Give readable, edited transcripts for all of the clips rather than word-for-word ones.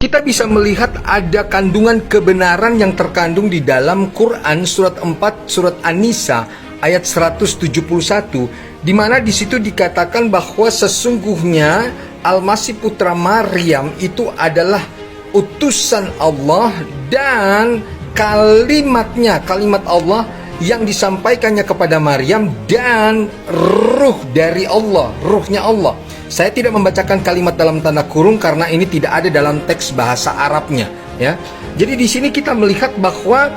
Kita bisa melihat ada kandungan kebenaran yang terkandung di dalam Quran surat 4 surat An-Nisa ayat 171, di mana di situ dikatakan bahwa sesungguhnya Al-Masih putra Maryam itu adalah utusan Allah dan kalimat Allah yang disampaikannya kepada Maryam dan ruh dari Allah, ruhnya Allah. Saya tidak membacakan kalimat dalam tanda kurung karena ini tidak ada dalam teks bahasa Arabnya, ya. Jadi di sini kita melihat bahwa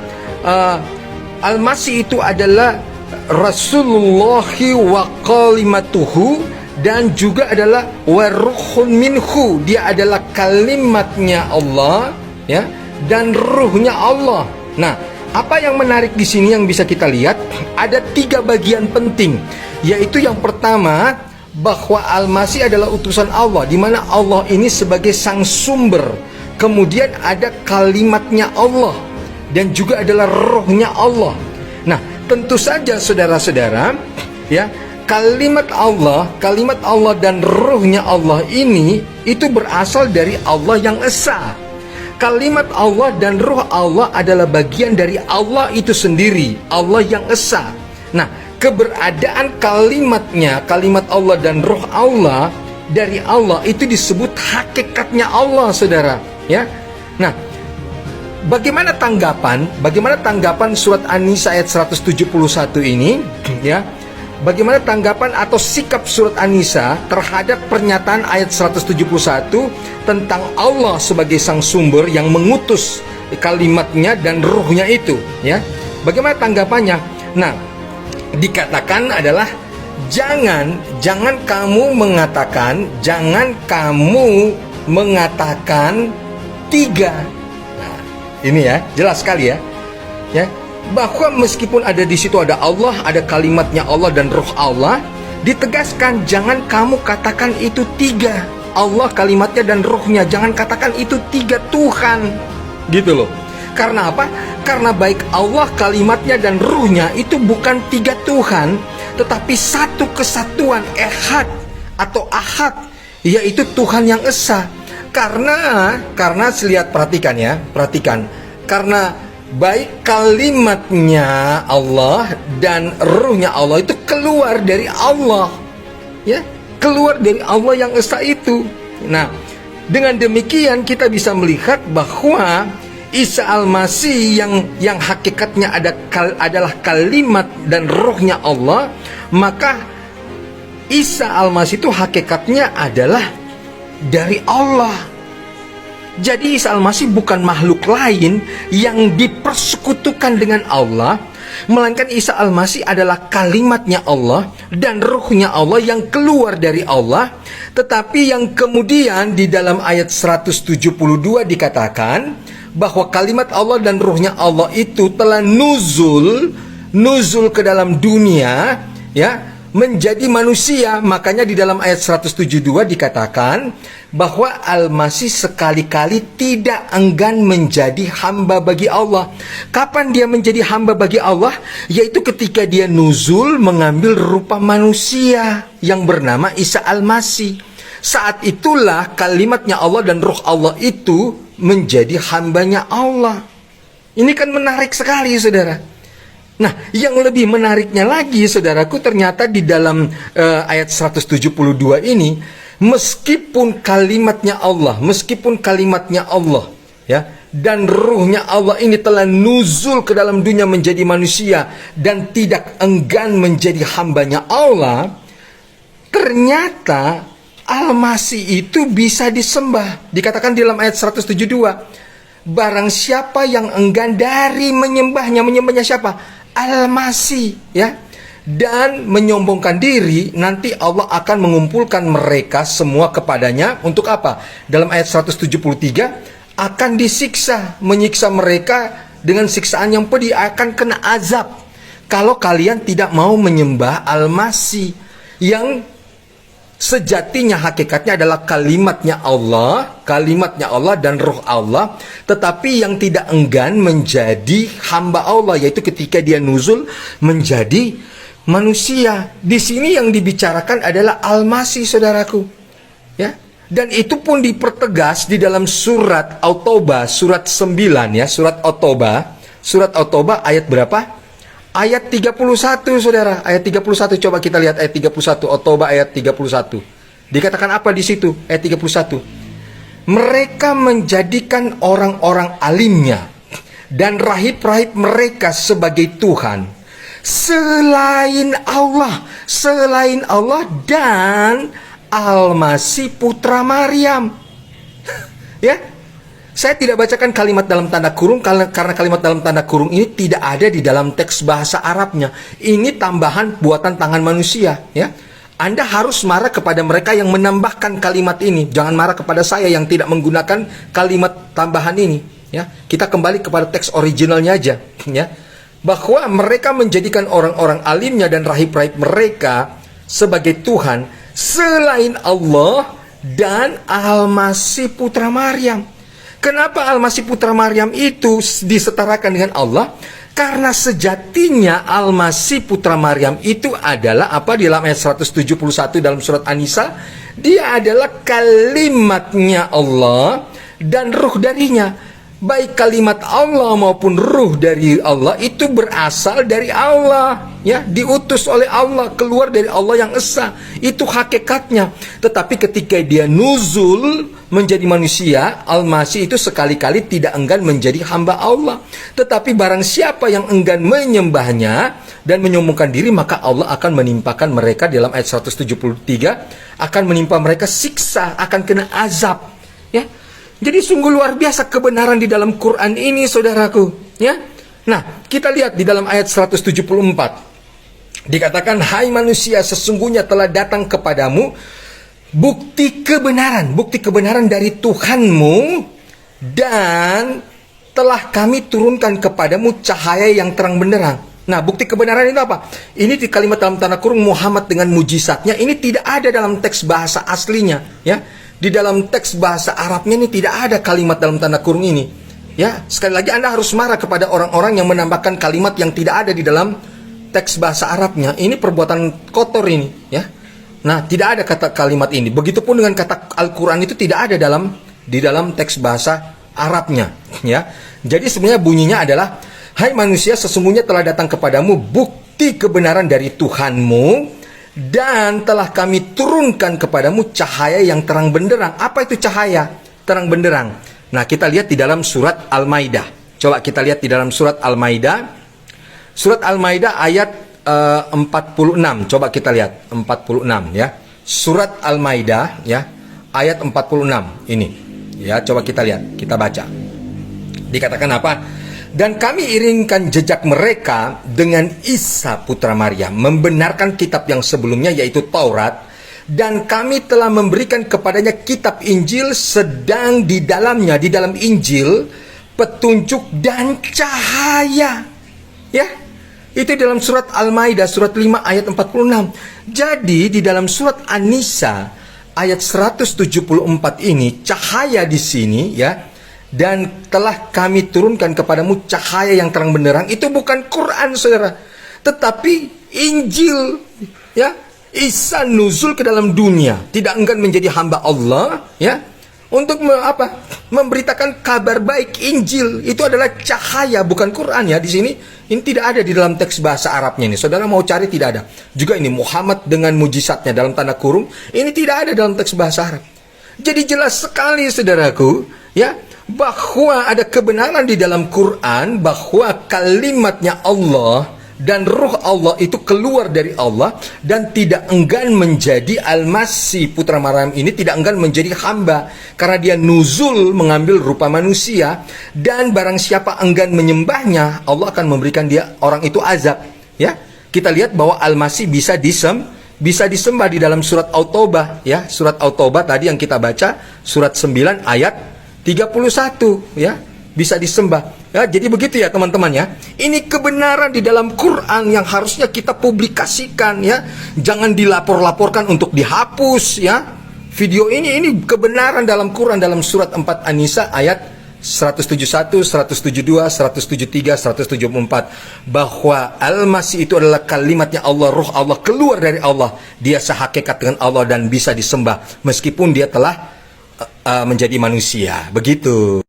Al-Masih itu adalah Rasulullah wa kalimatuhu dan juga adalah waruhun minhu. Dia adalah kalimatnya Allah, ya, dan ruhnya Allah. Nah, apa yang menarik di sini yang bisa kita lihat ada 3 bagian penting, yaitu yang pertama bahwa Al-Masih adalah utusan Allah, di mana Allah ini sebagai sang sumber. Kemudian ada kalimatnya Allah dan juga adalah rohnya Allah. Nah, tentu saja saudara-saudara, ya, kalimat Allah dan rohnya Allah ini itu berasal dari Allah yang esa. Kalimat Allah dan roh Allah adalah bagian dari Allah itu sendiri, Allah yang esa. Nah, keberadaan kalimat Allah dan roh Allah dari Allah itu disebut hakikatnya Allah, saudara, ya. Nah, bagaimana tanggapan surat An-Nisa ayat 171 ini, ya? Bagaimana tanggapan atau sikap surat An-Nisa terhadap pernyataan ayat 171 tentang Allah sebagai sang sumber yang mengutus kalimatnya dan ruhnya itu, ya? Bagaimana tanggapannya? Nah, dikatakan adalah jangan kamu mengatakan 3. Nah, ini ya, jelas sekali ya. Ya, bahwa meskipun ada di situ ada Allah, ada kalimatnya Allah dan roh Allah, ditegaskan jangan kamu katakan itu 3. Allah, kalimatnya dan rohnya, jangan katakan itu 3 Tuhan. Gitu loh. Karena apa? Karena baik Allah, kalimatnya dan ruhnya itu bukan 3 Tuhan, tetapi satu kesatuan, ehad atau ahad, yaitu Tuhan yang esa. Karena perhatikan, karena baik kalimatnya Allah dan ruhnya Allah itu keluar dari Allah, ya, keluar dari Allah yang esa itu. Nah, dengan demikian kita bisa melihat bahwa Isa Al-Masih yang hakikatnya adalah kalimat dan rohnya Allah, maka Isa Al-Masih itu hakikatnya adalah dari Allah. Jadi Isa Al-Masih bukan makhluk lain yang dipersekutukan dengan Allah, melainkan Isa Al-Masih adalah kalimatnya Allah dan ruhnya Allah yang keluar dari Allah. Tetapi yang kemudian di dalam ayat 172 dikatakan bahwa kalimat Allah dan ruhnya Allah itu telah nuzul ke dalam dunia, ya, menjadi manusia. Makanya di dalam ayat 172 dikatakan bahwa Al-Masih sekali-kali tidak enggan menjadi hamba bagi Allah. Kapan dia menjadi hamba bagi Allah? Yaitu ketika dia nuzul mengambil rupa manusia yang bernama Isa Al-Masih. Saat itulah kalimatnya Allah dan roh Allah itu menjadi hambanya Allah. Ini kan menarik sekali, saudara. Nah, yang lebih menariknya lagi, saudaraku, ternyata di dalam ayat 172 ini, meskipun kalimatnya Allah, ya, dan ruhnya Allah ini telah nuzul ke dalam dunia menjadi manusia dan tidak enggan menjadi hambanya Allah, ternyata Al-Masih itu bisa disembah. Dikatakan di dalam ayat 172, barang siapa yang enggan dari menyembahnya siapa? Al-Masih, ya, dan menyombongkan diri, nanti Allah akan mengumpulkan mereka semua kepadanya. Untuk apa? Dalam ayat 173, akan disiksa, menyiksa mereka dengan siksaan yang pedih, akan kena azab kalau kalian tidak mau menyembah Al-Masih yang sejatinya hakikatnya adalah kalimatnya Allah dan roh Allah, tetapi yang tidak enggan menjadi hamba Allah, yaitu ketika dia nuzul menjadi manusia. Di sini yang dibicarakan adalah Al-Masih, saudaraku, ya. Dan itu pun dipertegas di dalam surat At-Taubah, surat 9 ya, surat At-Taubah ayat berapa? Ayat 31 saudara, ayat 31, coba kita lihat ayat 31, At-Taubah ayat 31. Dikatakan apa di situ? Ayat 31. Mereka menjadikan orang-orang alimnya dan rahib-rahib mereka sebagai Tuhan selain Allah dan Al-Masih putra Maryam. Ya, saya tidak bacakan kalimat dalam tanda kurung karena kalimat dalam tanda kurung ini tidak ada di dalam teks bahasa Arabnya. Ini tambahan buatan tangan manusia. Ya, Anda harus marah kepada mereka yang menambahkan kalimat ini. Jangan marah kepada saya yang tidak menggunakan kalimat tambahan ini. Ya, kita kembali kepada teks originalnya aja. Ya, bahwa mereka menjadikan orang-orang alimnya dan rahib-rahib mereka sebagai Tuhan selain Allah dan Al-Masih putra Maryam. Kenapa Al-Masih putra Maryam itu disetarakan dengan Allah? Karena sejatinya Al-Masih putra Maryam itu adalah apa? Di dalam ayat 171 dalam surat An-Nisa, dia adalah kalimatnya Allah dan ruh darinya. Baik kalimat Allah maupun ruh dari Allah itu berasal dari Allah, ya, diutus oleh Allah, keluar dari Allah yang esa. Itu hakikatnya. Tetapi ketika dia nuzul menjadi manusia, Al-Masih itu sekali-kali tidak enggan menjadi hamba Allah. Tetapi barang siapa yang enggan menyembahnya dan menyombongkan diri, maka Allah akan menimpakan mereka, dalam ayat 173, akan menimpa mereka siksa, akan kena azab, ya. Jadi sungguh luar biasa kebenaran di dalam Quran ini, saudaraku, ya. Nah, kita lihat di dalam ayat 174. Dikatakan, hai manusia, sesungguhnya telah datang kepadamu bukti kebenaran dari Tuhanmu, dan telah kami turunkan kepadamu cahaya yang terang benderang. Nah, bukti kebenaran itu apa? Ini di kalimat dalam tanda kurung Muhammad dengan mujizatnya, ini tidak ada dalam teks bahasa aslinya, ya. Di dalam teks bahasa Arabnya ini tidak ada kalimat dalam tanda kurung ini. Ya, sekali lagi Anda harus marah kepada orang-orang yang menambahkan kalimat yang tidak ada di dalam teks bahasa Arabnya. Ini perbuatan kotor ini, ya. Nah, tidak ada kata kalimat ini. Begitupun dengan kata Al-Qur'an itu tidak ada di dalam teks bahasa Arabnya, ya. Jadi sebenarnya bunyinya adalah, hai manusia, sesungguhnya telah datang kepadamu bukti kebenaran dari Tuhanmu, dan telah kami turunkan kepadamu cahaya yang terang benderang. Apa itu cahaya terang benderang? Nah, kita lihat di dalam surat Al-Maidah. Coba kita lihat di dalam surat Al-Maidah. Surat Al-Maidah ayat 46. Coba kita lihat 46, ya. Surat Al-Maidah, ya, ayat 46 ini. Ya, coba kita lihat, kita baca. Dikatakan apa? Dan kami iringkan jejak mereka dengan Isa putra Maryam, membenarkan kitab yang sebelumnya yaitu Taurat, dan kami telah memberikan kepadanya kitab Injil, sedang di dalamnya, di dalam Injil, petunjuk dan cahaya. Ya, itu dalam surat Al-Maidah surat 5 ayat 46. Jadi di dalam surat An-Nisa ayat 174 ini, cahaya di sini, ya, dan telah kami turunkan kepadamu cahaya yang terang benderang, itu bukan Quran, saudara, tetapi Injil, ya. Isa nuzul ke dalam dunia, tidak enggan menjadi hamba Allah, ya, untuk memberitakan kabar baik. Injil itu adalah cahaya, bukan Quran, ya. Di sini ini tidak ada di dalam teks bahasa Arabnya ini. Saudara mau cari, tidak ada. Juga ini Muhammad dengan mujizatnya dalam tanda kurung, ini tidak ada dalam teks bahasa Arab. Jadi jelas sekali, saudaraku, ya, bahwa ada kebenaran di dalam Quran, bahwa kalimatnya Allah dan ruh Allah itu keluar dari Allah, dan tidak enggan menjadi Al-Masih putra Maryam ini, tidak enggan menjadi hamba, karena dia nuzul mengambil rupa manusia, dan barang siapa enggan menyembahnya, Allah akan memberikan dia, orang itu, azab, ya. Kita lihat bahwa Al-Masih bisa disembah di dalam surat At-Taubah, ya. Surat At-Taubah tadi yang kita baca, surat 9 ayat 31, ya, bisa disembah, ya. Jadi begitu, ya, teman-teman, ya. Ini kebenaran di dalam Quran yang harusnya kita publikasikan, ya. Jangan dilapor-laporkan untuk dihapus, ya. Video ini kebenaran dalam Quran, dalam surat 4 An-Nisa ayat 171, 172, 173, 174, bahwa Al-Masih itu adalah kalimatnya Allah, ruh Allah, keluar dari Allah. Dia sehakikat dengan Allah dan bisa disembah meskipun dia telah menjadi manusia. Begitu.